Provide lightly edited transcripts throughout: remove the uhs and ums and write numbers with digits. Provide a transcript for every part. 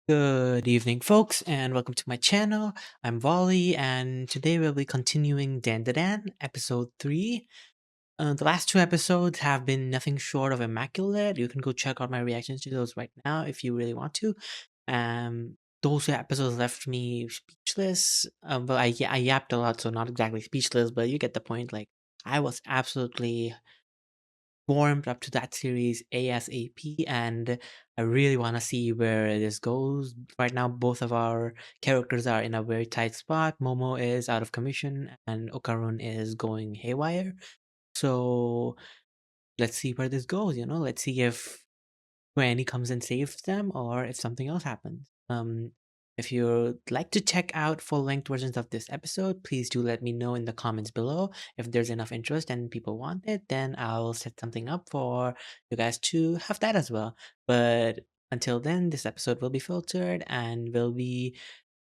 Good evening, folks, and welcome to my channel. I'm Volley, and today we'll be continuing Dandadan, episode 3. The last two episodes have been nothing short of immaculate. You can go check out my reactions to those right now if you really want to. Those episodes left me speechless. But I yapped a lot, so not exactly speechless, but you get the point. Like, I was absolutely warmed up to that series ASAP, and I really want to see where this goes. Right now, both of our characters are in a very tight spot. Momo is out of commission, and Okarun is going haywire. So let's see where this goes. Let's see if Granny comes and saves them, or if something else happens. If you'd like to check out full-length versions of this episode, please do let me know in the comments below. If there's enough interest and people want it, then I'll set something up for you guys to have that as well. But until then, this episode will be filtered and will be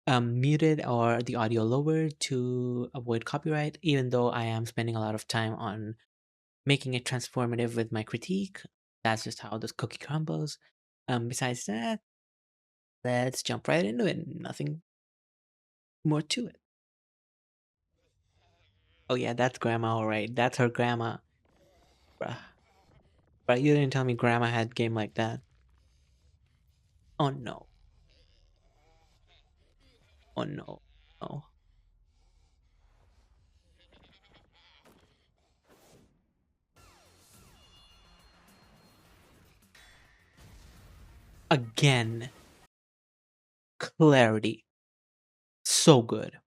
muted or the audio lowered to avoid copyright, even though I am spending a lot of time on making it transformative with my critique. That's just how this cookie crumbles. Besides that, let's jump right into it. Nothing more to it. Oh yeah, that's grandma, alright. That's her grandma. Bruh. Bruh, you didn't tell me grandma had game like that. Oh no. Oh no. No. Again, clarity. So good.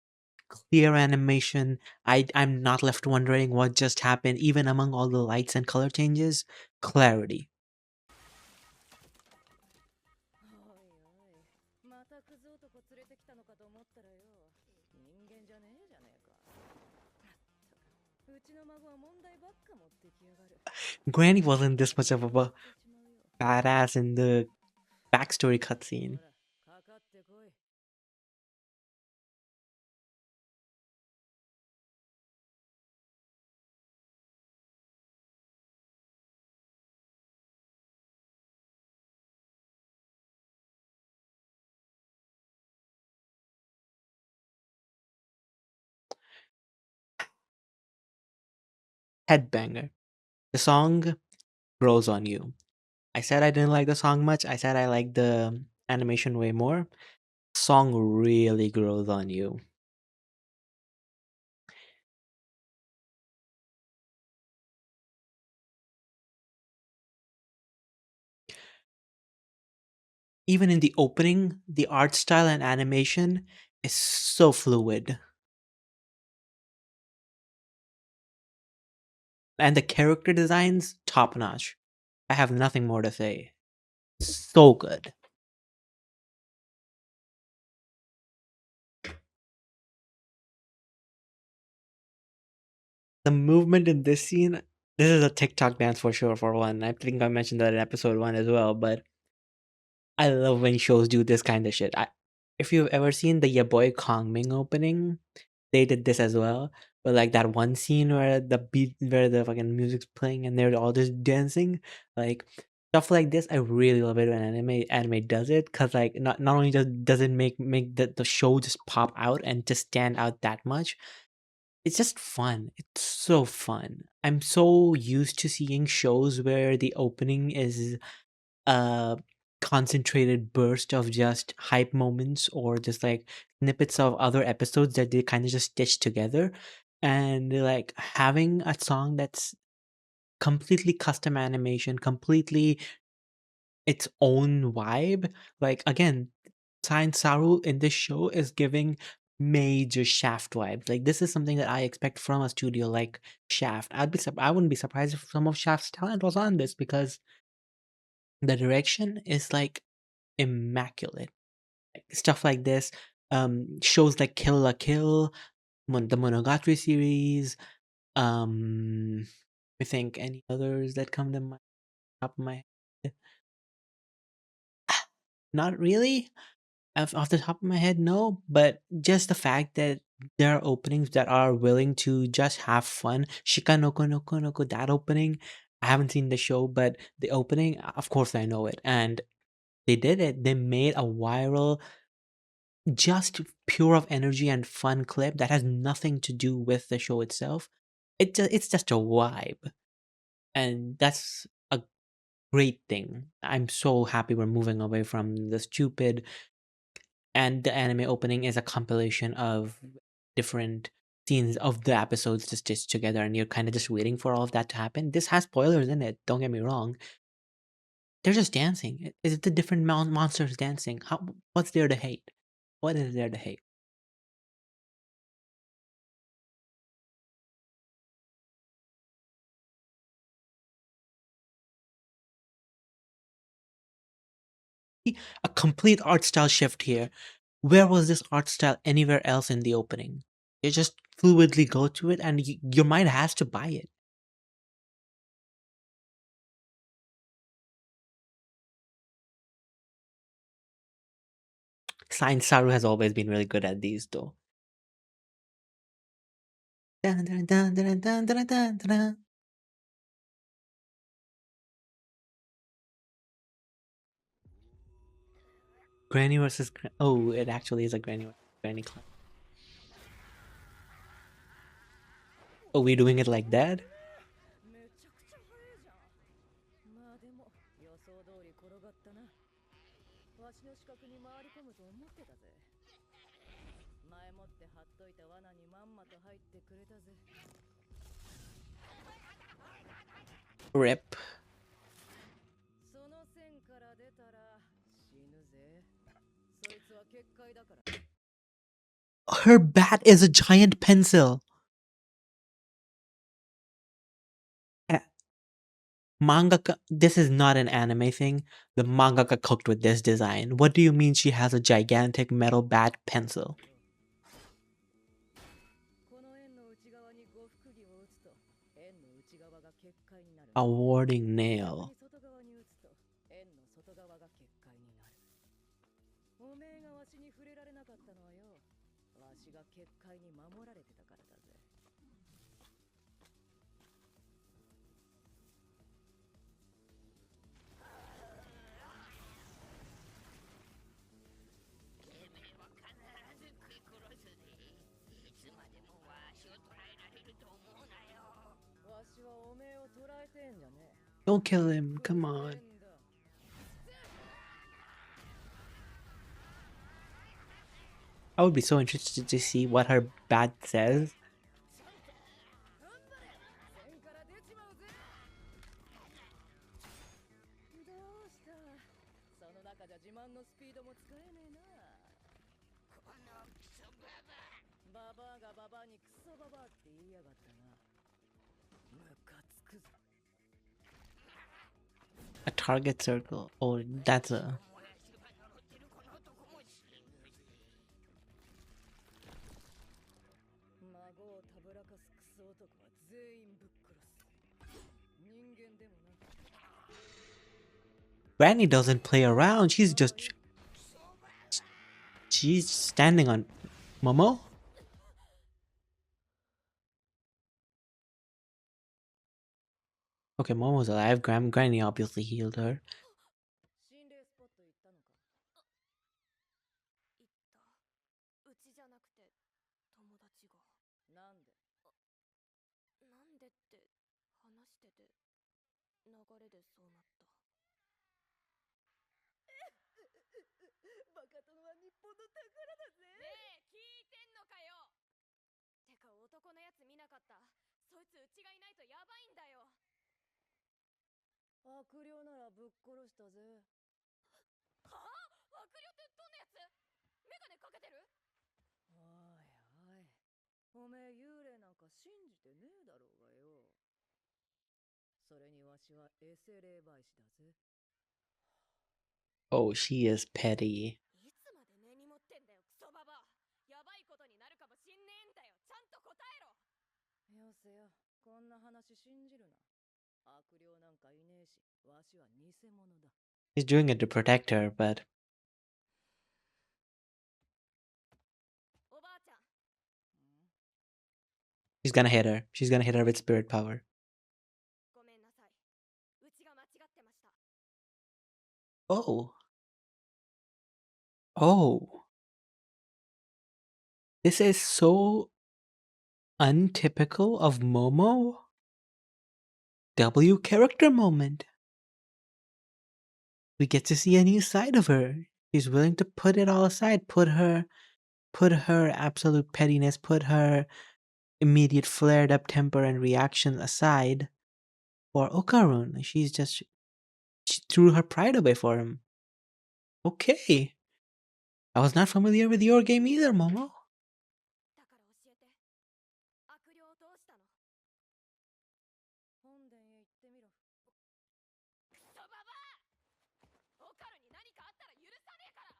Clear animation. I'm not left wondering what just happened, even among all the lights and color changes. Clarity. おいおい、またクズ男連れてきたのかと思ったらよ。人間じゃねえじゃねえか。まったく、うちの孫は問題ばっか持ってきやがる。Granny wasn't this much of a badass in the backstory cutscene. Headbanger. The song grows on you. I said I didn't like the song much. I said I liked the animation way more. Song really grows on you. Even in the opening, the art style and animation is so fluid. And the character designs, top notch. I have nothing more to say. So good. The movement in this scene, this is a TikTok dance for sure, for one. I think I mentioned that in episode 1 as well, but I love when shows do this kind of shit. If you've ever seen the Ya Boy Kongming opening, they did this as well. But like that one scene where the fucking music's playing and they're all just dancing, like stuff like this, I really love it when anime does it, cause like not only does it make the show just pop out and just stand out that much, it's just fun. It's so fun. I'm so used to seeing shows where the opening is a concentrated burst of just hype moments or just like snippets of other episodes that they kind of just stitch together, and like having a song that's completely custom animation, completely its own vibe. Like again, Science Saru in this show is giving major Shaft vibes. Like this is something that I expect from a studio like Shaft. I wouldn't be surprised if some of Shaft's talent was on this, because the direction is like immaculate. Like, stuff like this, shows like Kill la Kill, the Monogatari series, I think any others that come to my top of my head. Not really. Off the top of my head, no, but just the fact that there are openings that are willing to just have fun. Shika no ko no ko no ko, that opening, I haven't seen the show, but the opening, of course I know it, and They did it. They made a viral, just pure of energy and fun clip that has nothing to do with the show itself. It's just a vibe, and that's a great thing. I'm so happy we're moving away from the stupid, and the anime opening is a compilation of different scenes of the episodes to stitch together, and you're kind of just waiting for all of that to happen. This has spoilers in it, don't get me wrong. They're just dancing. Is it the different monsters dancing? What's there to hate? What is there to hate? A complete art style shift here. Where was this art style anywhere else in the opening? You just fluidly go to it, and your mind has to buy it. Science Saru has always been really good at these, though. Dun, dun, dun, dun, dun, dun, dun, dun, dun. Granny versus oh, it actually is a Granny clan. Oh, we doing it like that? めちゃくちゃ速いじゃん。まあでも予想通り転がったな。わしの死角に回り込むと思ってたぜ。前もって貼っといた罠にまんまと入ってくれたぜ。 Rip. その線から出たら死ぬぜ。そいつは結界だから。Her bat is a giant pencil. Mangaka, this is not an anime thing. The mangaka cooked with this design. What do you mean she has a gigantic metal bat pencil? この円の内側に呉服着を打つと円の内側が結界になる。 A warding nail. 逆に外側に打つと円の外側が結界になる。おめえがわしに触れられなかったのはよ、わしが結界に守られてたからだぜ。わしはおめえを捕らえてんじゃねえ。 Don't kill him. Come on. I would be so interested to see what her bat says. A target circle. Oh, that's a. 孫をたぶらかすクソ男は全員ぶっ殺す。人間でもな。Granny doesn't play around. She's standing on Momo. Okay, Momo's alive. Granny obviously healed her. 悪霊ならぶっ殺したぜ。悪霊ってどんなやつ？メガネかけてる？おいおい、おめえ幽霊なんか信じてねえだろうがよ。それにわしは Oh, she is petty. いつまで根に持ってんだよ、クソババア。やばいことになるかもしんねえんだよ。ちゃんと答えろ。よせよ、こんな話信じるな。悪霊なんかいねえし、わしは偽物だ。She's doing it to protect her, but おばあちゃん。she's gonna hit her. She's gonna hit her with spirit power. ごめんなさい。うちが間違ってました。Oh. Oh, this is so untypical of Momo. W character moment. We get to see a new side of her. She's willing to put it all aside, put her absolute pettiness, put her immediate flared up temper and reaction aside for Okarun. She threw her pride away for him. Okay. I was not familiar with your game either, Momo. だから教えて。悪霊どうしたの？本殿へ行ってみろ。クソババア！オカルに何かあったら許さねえから。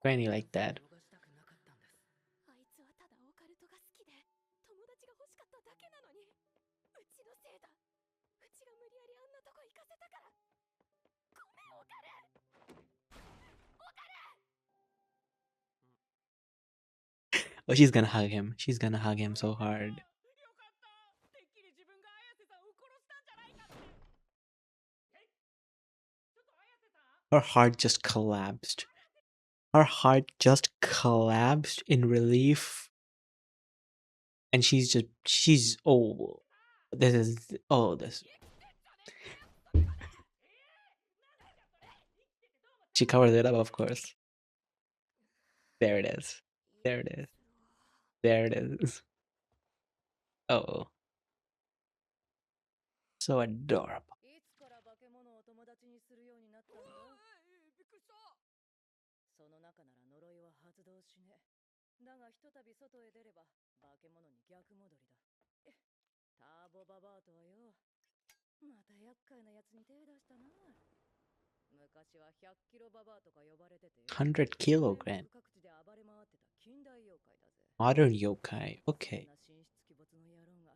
Granny like that. 逃したくなかったんです。あいつはただオカルトが好きで、友達が欲しかっただけなのに。うちのせいだ。うちが無理やりあんなとこ行かせたから。ごめん、オカル。オカル。Oh, she's gonna hug him. She's gonna hug him so hard. よかった。てっきり自分が綾瀬さんを殺したんじゃないかって。え、ちょっと綾瀬さん。 Her heart just collapsed. Her heart just collapsed in relief. And oh, this. She covered it up, of course. There it is. There it is. There it is. Oh. So adorable. いつから化け物を友達にするようになったんだ？びっくりした。その中なら呪いは発動しねえ。だがひとたび外へ出れば化け物に逆戻りだ。ターボババアとはよ。また厄介なやつに手出したな。昔は100キロババアとか呼ばれててよ。100 kilogram. 各地で暴れ回ってた近代妖怪だぜ。 Modern yokai. Okay. そんな神出鬼没の野郎が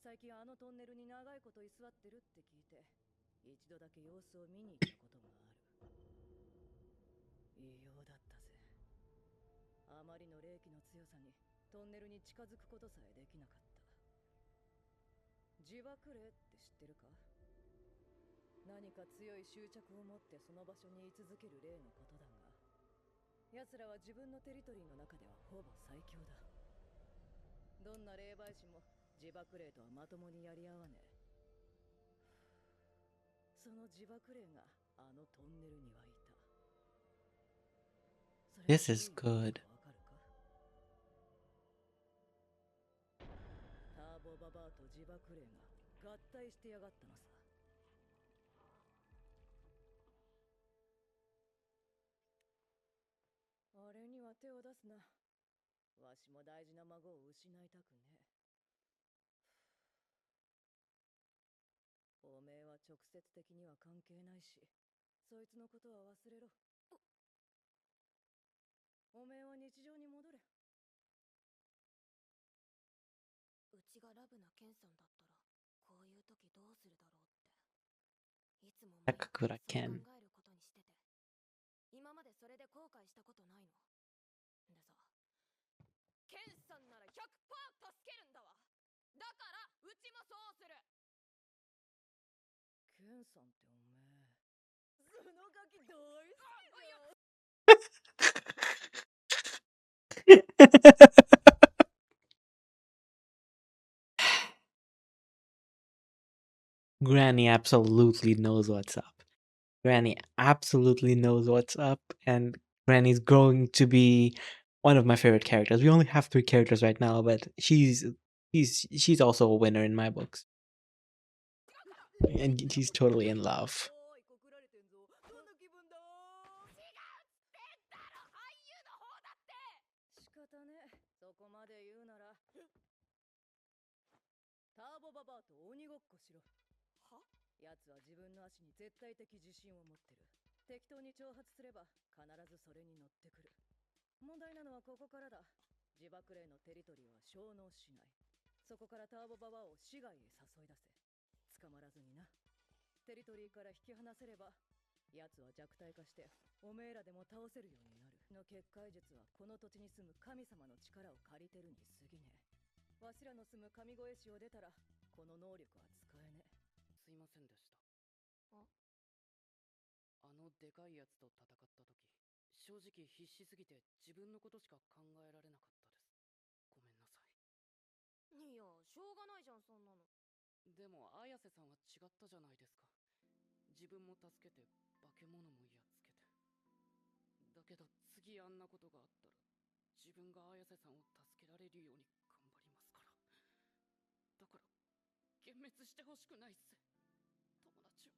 最近あのトンネルに長いこと居座ってるって聞いて、一度だけ様子を見に行ったことがある。異様だったぜ。あまりの霊気の強さにトンネルに近づくことさえできなかった。自爆霊って知ってるか？何か強い執着を持ってその場所に居続ける霊のことだが、奴らは自分のテリトリーの中ではほぼ最強だ。どんな霊媒師も自爆霊とはまともにやり合わねえ。その自爆霊があのトンネルにはいた。 This is good. ターボババアと自爆霊が合体してやがったのさ。あれには手を出すな。わしも大事な孫を失いたくねえ。おめえは直接的には関係ないし、そいつのことは忘れろ。おめえは日常に戻れ。うちがラブなケンさんだったらこういう時どうするだろうっていつも毎回そう考えることにしてて、今までそれで後悔したことないのでさ。ケンさんなら 100% 助けるんだわ。だからうちもそうする。ケンさんっておめえそのガキ大好きだよ。Granny absolutely knows what's up. Granny absolutely knows what's up, and Granny's going to be one of my favorite characters. We only have 3 characters right now, but she's also a winner in my books. And she's totally in love. 仕方ね。そこまで言うならターボババアと鬼ごっこしろ。は？奴は自分の足に絶対的自信を持ってる。適当に挑発すれば必ずそれに乗ってくる。問題なのはここからだ。自爆霊のテリトリーは消耗しない。そこからターボババアを市外へ誘い出せ。捕まらずにな。テリトリーから引き離せれば奴は弱体化しておめえらでも倒せるようになる。の結界術はこの土地に住む神様の力を借りてるに過ぎねえ。わしらの住む神越市を出たらこの能力は使えねえ。すいませんでした。あのでかいやつと戦った時、正直必死すぎて自分のことしか考えられなかったです。ごめんなさい。いや、しょうがないじゃん、そんなの。でも綾瀬さんは違ったじゃないですか。自分も助けて化け物もやっつけて。だけど次あんなことがあったら自分が綾瀬さんを助けられるように頑張りますから。だから幻滅してほしくないっす。友達を。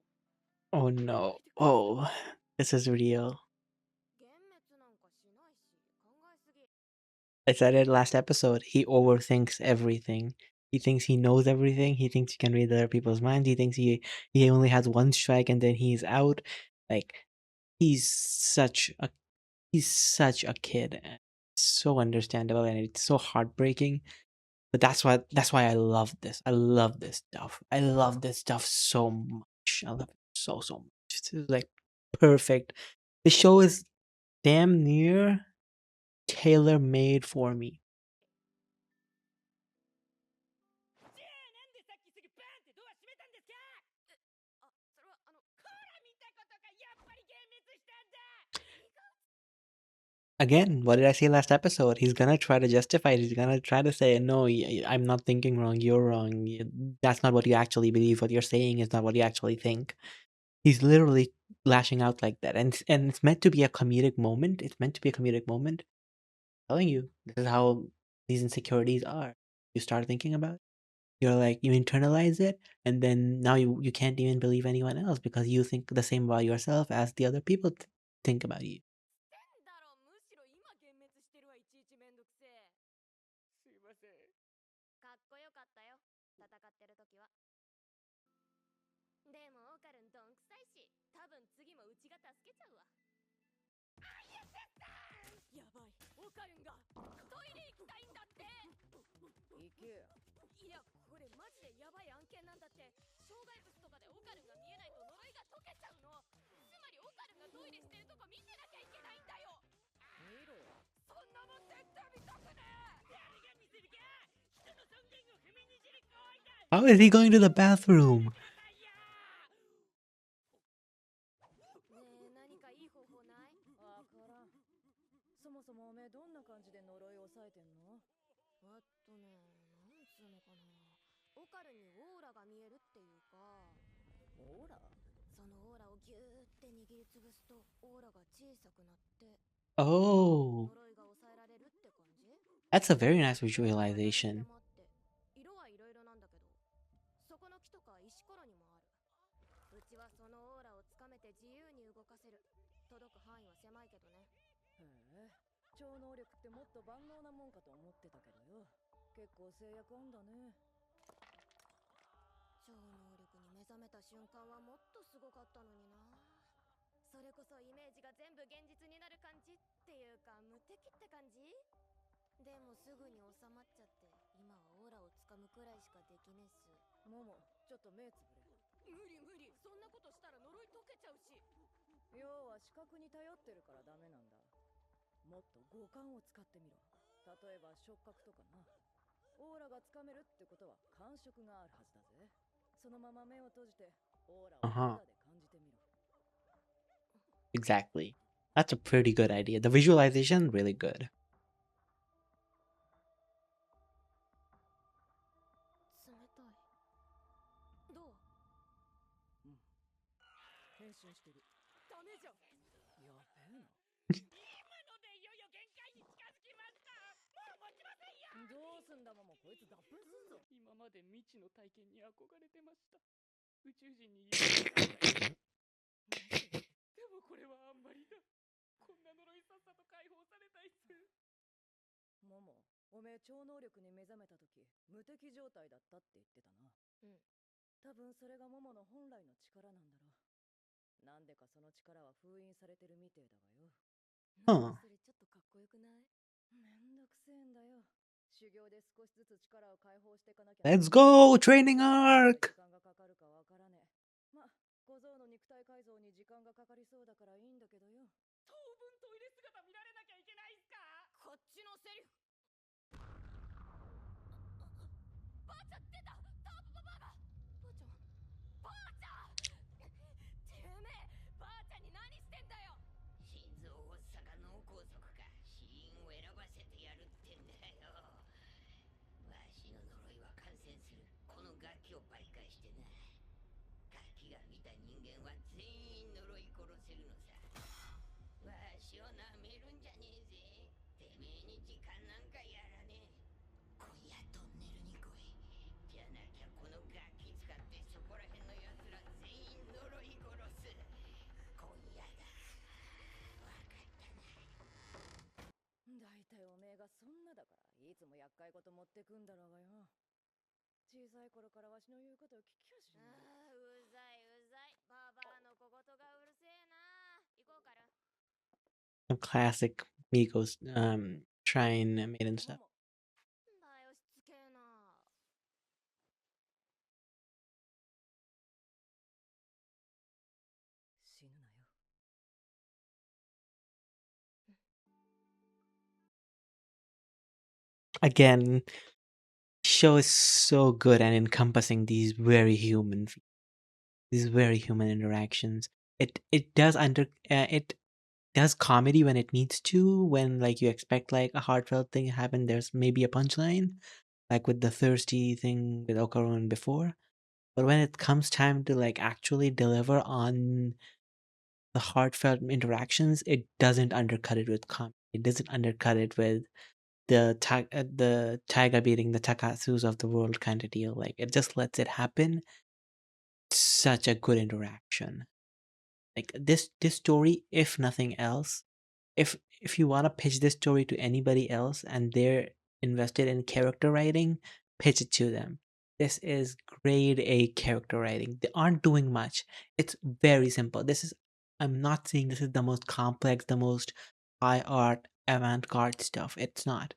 Oh no. Oh, this is real. 幻滅なんかしないし、考えすぎ。 I said it last episode. He overthinks everything. He thinks he knows everything. He thinks he can read other people's minds. He thinks he only has one strike and then he's out. Like he's such a kid. So understandable, and it's so heartbreaking. But that's why I love this. I love this stuff. I love this stuff so much. I love it so much. It's like perfect. The show is damn near tailor made for me. じゃあなんでさっきすぐバーンってドア閉めたんですか？それはコーラ見たことがやっぱり幻滅したんだ。 Again, what did I say last episode? He's gonna try to justify it. He's gonna try to say, no, I'm not thinking wrong. You're wrong. That's not what you actually believe. What you're saying is not what you actually think. He's literally lashing out like that. And it's meant to be a comedic moment. It's meant to be a comedic moment. Telling you, this is how these insecurities are. You start thinking about it. You're like, you internalize it, and then now you can't even believe anyone else because you think the same about yourself as the other people think about you. なんだろう、むしろ今幻滅してるわ、いちいちめんどくせえ。すいません。かっこよかったよ、戦ってる時は。でもオカルンどんくさいし、多分次もうちが助けちゃうわ。やばい、オカルンがトイレ行きたいんだって。行け。いや、これマジでやばい案件なんだって。障害物とかでオカルンが見えないと呪いが解けちゃうの。つまりオカルンがトイレしてるとこ見てなきゃいけないんだよ。見ろ。そんなもん絶対見たくねえ。誰が見せるか。人の尊厳を踏みにじる行為だ。 How is he going to the bathroom? ねえ、何かいい方法ない？わからん。そもそもおめえどんな感じで呪いを抑えてんの？なんつうのかな。オカルにオーラが見えるっていうか。オーラ？そのオーラをギューって握りつぶすとオーラが小さくなって。 Oh, 呪いが抑えられるって感じ？ that's a very nice visualization. 色はいろいろなんだけど、そこの木とか石ころにもある。うちはそのオーラをつかめて自由に動かせる。届く範囲は狭いけどね。へえ、超能力ってもっと万能なもんかと思ってたけどよ。結構制約あんだね。超能力に目覚めた瞬間はもっとすごかったのにな。それこそイメージが全部現実になる感じっていうか、無敵って感じ。でもすぐに収まっちゃって、今はオーラをつかむくらいしかできねえっす。モモ、ちょっと目つぶれ。無理、そんなことしたら呪い解けちゃうし。要は視覚に頼ってるからダメなんだ。もっと五感を使ってみろ。例えば触覚とかな。オーラがつかめるってことは感触があるはずだぜ。そのまま目を閉じてオーラを肌で感じてみろ。Exactly. That's a pretty good idea. The visualization, really good. 冷たい。どう？うん。変身してる。ダメじゃん。やべえな。今のでいよいよ限界に近づきました。もう持ちませんよ。どうすんだもも、こいつ脱粉すんぞ。今まで未知の体験に憧れてました。宇宙人にでもこれはあんまりだ。こんな呪いさっさと解放されたいっす。モモ、おめえ超能力に目覚めた時無敵状態だったって言ってたな。うん。多分それがモモの本来の力なんだろう。なんでかその力は封印されてるみてえだわよ。なんかそれちょっとかっこよくない？めんどくせえんだよ。修行で少しずつ力を解放していかなきゃ。Let's go! Training arc! 時間がかかるかわからねえ。ま、小僧の肉体改造に時間がかかりそうだからいいんだけどよ。当分トイレ姿見られなきゃいけないんすか？こっちのセリフ。ばあちゃん出た。タープババアが。ばあちゃんてめえ、ばあちゃんに何してつも厄介事持ってくんだろうがよ。小さい頃からわしの言うことを聞きやしない。うざいうざい。ババアの小言がうるせえな。行こうかな。Some classic Migos shrine maiden モ stuff. モ、だよしつけえな。死ぬなよ。Again, show is so good at encompassing these very human interactions. It does it does comedy when it needs to, when like you expect like a heartfelt thing to happen. There's maybe a punchline, like with the thirsty thing with Okarun before. But when it comes time to like actually deliver on the heartfelt interactions, it doesn't undercut it with comedy. It doesn't undercut it with the Taiga beating the Takatsus of the world kind of deal. Like it just lets it happen. Such a good interaction. Like this story, if nothing else, if you want to pitch this story to anybody else and they're invested in character writing, pitch it to them. This is grade A character writing. They aren't doing much. It's very simple. I'm not saying this is the most complex, the most high art, avant-garde stuff. It's not.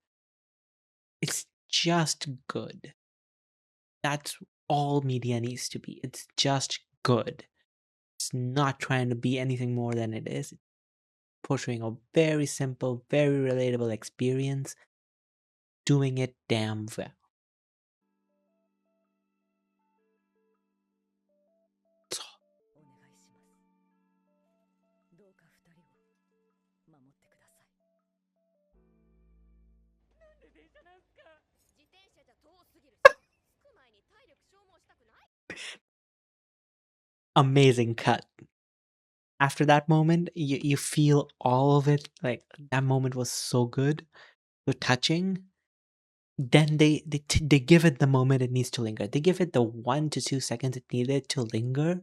It's just good. That's all media needs to be. It's just good. It's not trying to be anything more than it is. It's portraying a very simple, very relatable experience, doing it damn well. お願いします。どうか二人を守ってください。なんで電車なんすか。自転車じゃ遠すぎるし、着く前に体力消耗したくない。Amazing cut. After that moment, you feel all of it. Like that moment was so good, so touching. Then they give it the moment it needs to linger. They give it the 1 to 2 seconds it needed to linger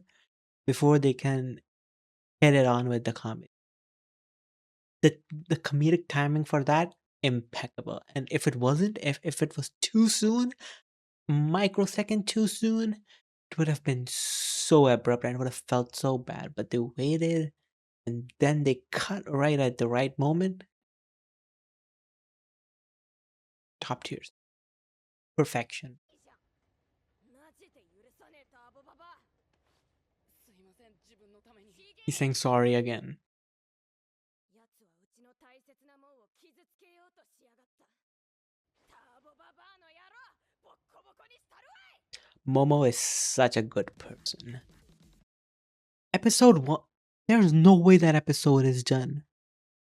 before they can hit it on with the comedy. The comedic timing for that, impeccable. And if it wasn't, if it was too soon, microsecond too soon, it would have been so abrupt and would have felt so bad. But they waited and then they cut right at the right moment. Top tiers. Perfection. マジで許さねえターボババア。すいません、自分のために。 He's saying sorry again. やつはうちの大切なもんを傷つけようとしやがった。ターボババアの野郎、ボッコボコにしたるわい。 Momo is such a good person. Episode 1. There's no way that episode is done.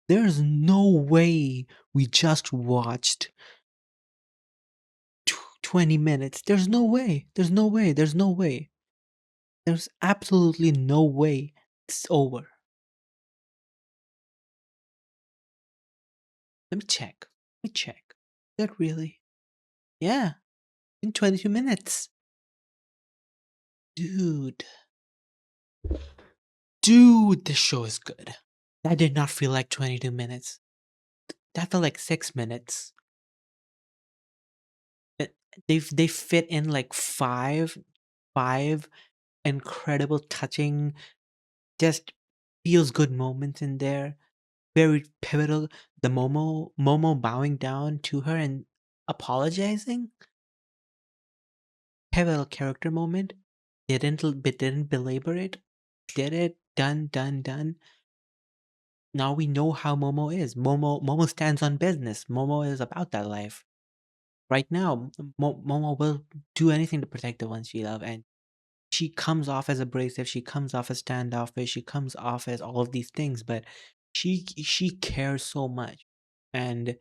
There's no way we just watched 20 minutes. There's no way. There's no way. There's no way. There's absolutely no way it's over. Let me check. Let me check. Is that really? Yeah. In 22 minutes. Dude. Dude, this show is good. That did not feel like 22 minutes. That felt like 6 minutes. They fit in like five incredible, touching, just feels good moments in there. Very pivotal. The Momo bowing down to her and apologizing. Pivotal character moment. They didn't belabor it. Did it. Done. Now we know how Momo is. Momo stands on business. Momo is about that life. Right now, Momo will do anything to protect the ones she loves, and she comes off as abrasive, she comes off as standoffish, she comes off as all of these things, but she cares so much. And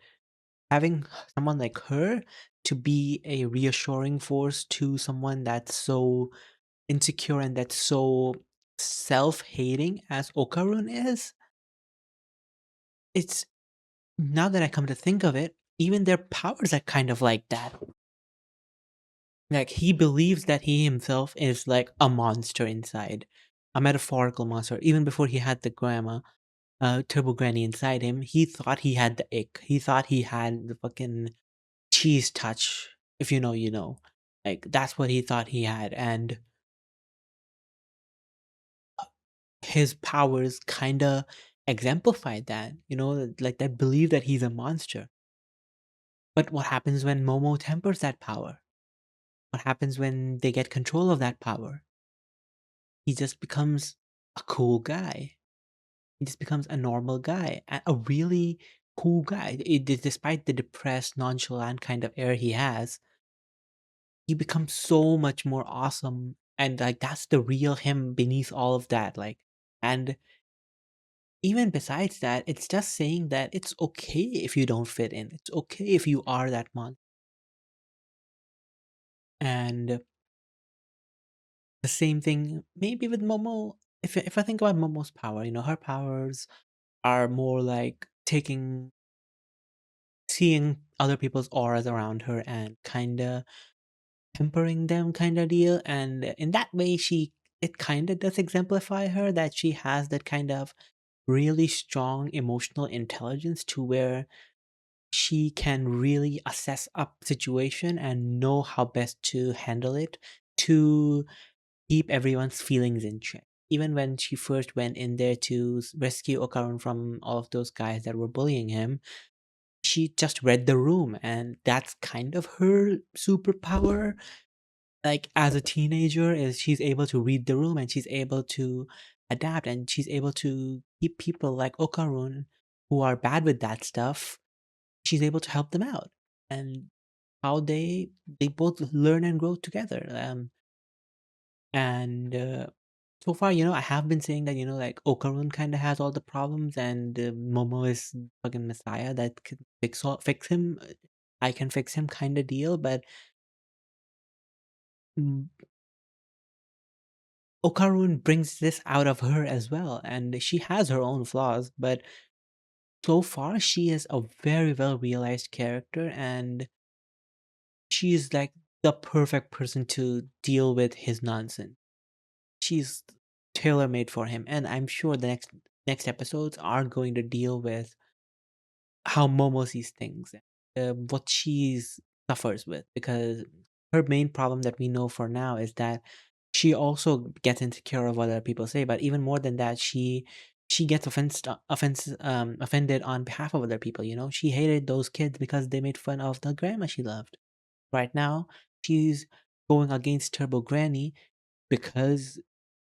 having someone like her to be a reassuring force to someone that's so insecure and that's so self-hating as Okarun is, it's now that I come to think of it, even their powers are kind of like that. Like he believes that he himself is like a monster inside, a metaphorical monster. Even before he had the grandma, Turbo Granny inside him, he thought he had the ick. He thought he had the fucking cheese touch. If you know, you know. Like that's what he thought he had, and his powers kind of exemplified that. You know, like that belief that he's a monster. But what happens when Momo tempers that power? What happens when they get control of that power? He just becomes a cool guy. He just becomes a normal guy, a really cool guy. Despite the depressed, nonchalant kind of air he has, he becomes so much more awesome. And like that's the real him beneath all of that. Like, and even besides that, it's just saying that it's okay if you don't fit in. It's okay if you are that monster. And the same thing maybe with Momo. If I think about Momo's power, her powers are more like seeing other people's auras around her and kinda tempering them kinda deal, and in that way, it kinda does exemplify her that she has that kind of really strong emotional intelligence to where she can really assess a situation and know how best to handle it to keep everyone's feelings in check. Even when she first went in there to rescue Okarun from all of those guys that were bullying him, she just read the room, and that's kind of her superpower. Like as a teenager, is she's able to read the room and she's able to adapt and she's able to keep people like Okarun who are bad with that stuff. She's able to help them out, and how they both learn and grow together. And so far, I have been saying that like Okarun kind of has all the problems, and Momo is fucking messiah that can fix him. I can fix him kind of deal, but mm, Okarun brings this out of her as well, and she has her own flaws, but so far she is a very well realized character, and she's like the perfect person to deal with his nonsense. She's tailor made for him, and I'm sure the next episodes are going to deal with how Momo sees things, what she's suffers with, because her main problem that we know for now is that she also gets insecure of what other people say, but even more than that, she gets offended on behalf of other people. She hated those kids because they made fun of the grandma she loved. Right now, she's going against Turbo Granny because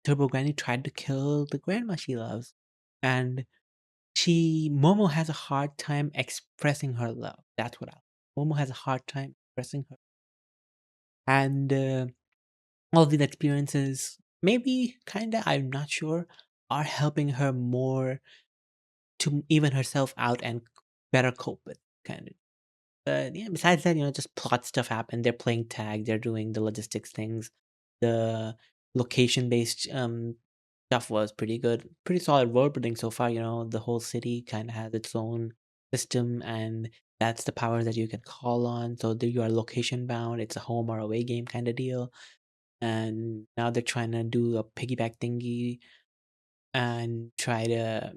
Turbo Granny tried to kill the grandma she loves, and Momo has a hard time expressing her love. That's what I. Momo has a hard time expressing her, and all these experiences, maybe kinda, I'm not sure, are helping her more to even herself out and better cope with kind of. But yeah, besides that, just plot stuff happened. They're playing tag. They're doing the logistics things. The location based stuff was pretty good. Pretty solid world building so far. The whole city kind of has its own system, and that's the power that you can call on. So there you are location bound. It's a home or away game kind of deal. And now they're trying to do a piggyback thingy and try to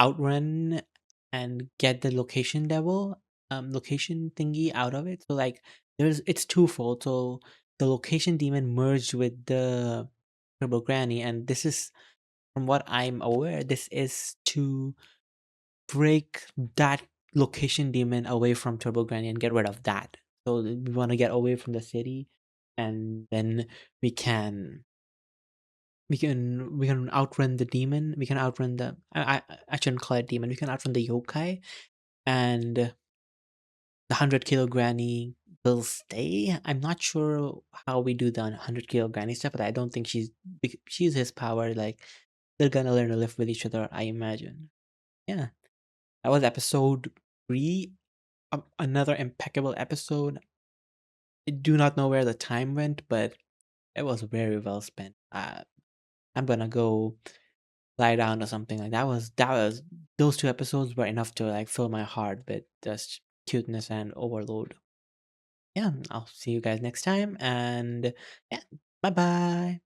outrun and get the location thingy out of it. So like it's twofold. So the location demon merged with the Turbo Granny, and this is, from what I'm aware, this is to break that location demon away from Turbo Granny and get rid of that. So we want to get away from the city, and then we can we can outrun the demon. We can outrun the I shouldn't call it demon. We can outrun the yokai, and the 100 kilo granny will stay. I'm not sure how we do the 100 kilo granny stuff, but I don't think she's his power. Like they're gonna learn to live with each other, I imagine. Yeah, that was episode 3. Another impeccable episode. I do not know where the time went, but it was very well spent. I'm gonna go lie down or something. Like that was those 2 episodes were enough to like fill my heart with just cuteness and overload. Yeah, I'll see you guys next time, and yeah, bye bye.